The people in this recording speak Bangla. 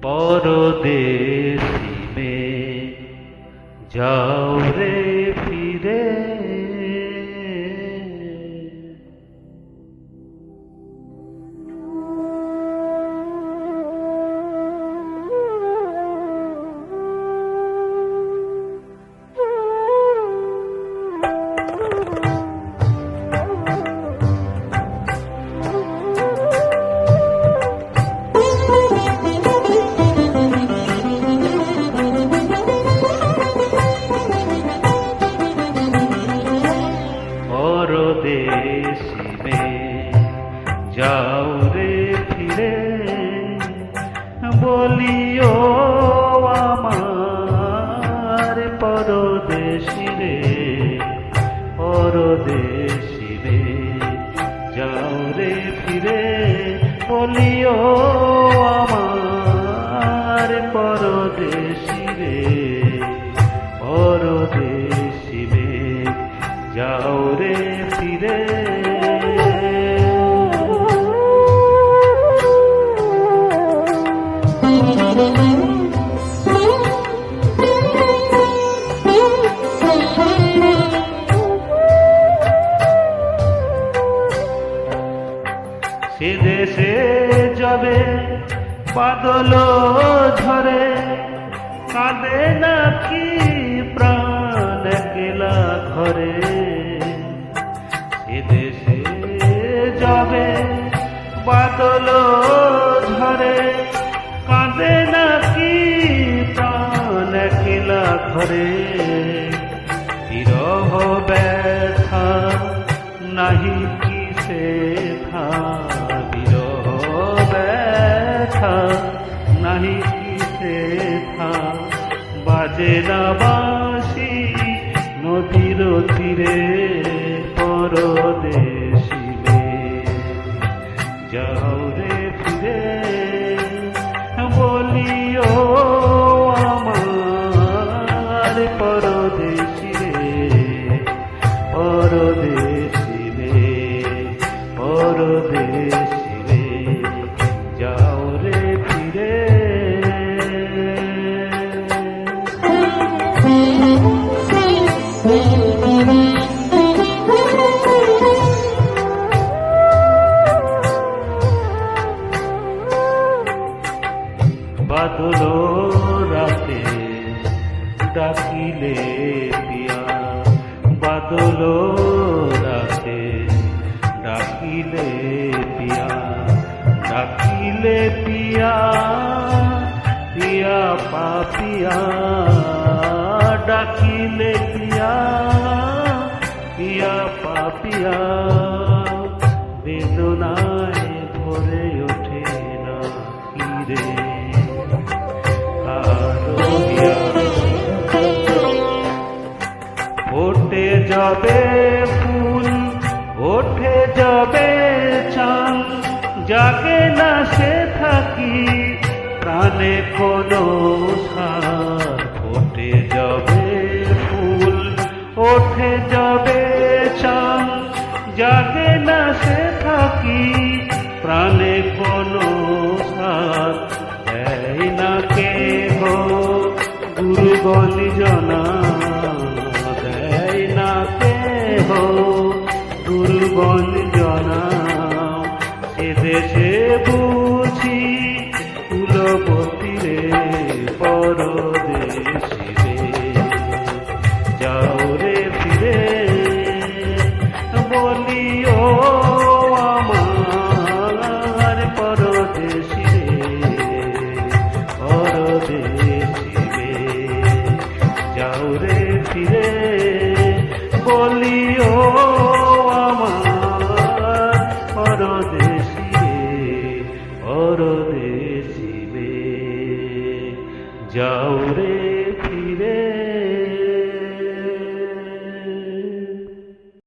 परदेसी में जाओ रे फिरे। परदेसी में जाओ रे फिरे बोलियो आमार परदेसी रे, परदेसी रे जाओ रे फिरे बोलियो आमार परदेसी रे, परदेसी में जाओ रे फिरे। সে দেশে যাবে বাদল ঝরে কাঁদে নাকি প্রাণ একলা ঘরে। সে দেশে যাবে বাদল ঝরে কাঁদে নাকি প্রাণ একলা ঘরে। বিরহ ব্যথা নাহি কিসে থা, বিরহ ব্যথা নাহি কিসে থা, বাজে না বাঁশি নদীর তীরে परदेसी में जाओ रे फिरे बोलियो आमार परदेसी रे, परदेसी में, परदेसी में जाओ रे फिरे। বাদল রাতে ডাকিলে পিয়া, বাদল রাতে ডাকিলে পিয়া, ডাকিলে পিয়া পিয়া পাপিয়া, ডাকিলে পিয়া পিয়া পাপিয়া। বেদনায় ভরে ওঠে না কিরে ওঠে যাবে ফুল, ওঠে যাবে চাঁদ, জাগে না সে থাকি প্রাণে কোনো সার। ওঠে যাবে ফুল, ওঠে যাবে চাঁদ, জাগে না সে থাকি প্রাণে কোনো সার। এই না কে গো গুরুগণ জনা, দেয় না কে গো গুরুগণ জনা। সে দেশে বুঝি কুলবতী রে, পরদেশি রে যাও রে ফিরে বলিও আমার परदेसी रे, परदेसी रे जाओ रे फिरे बोलियो।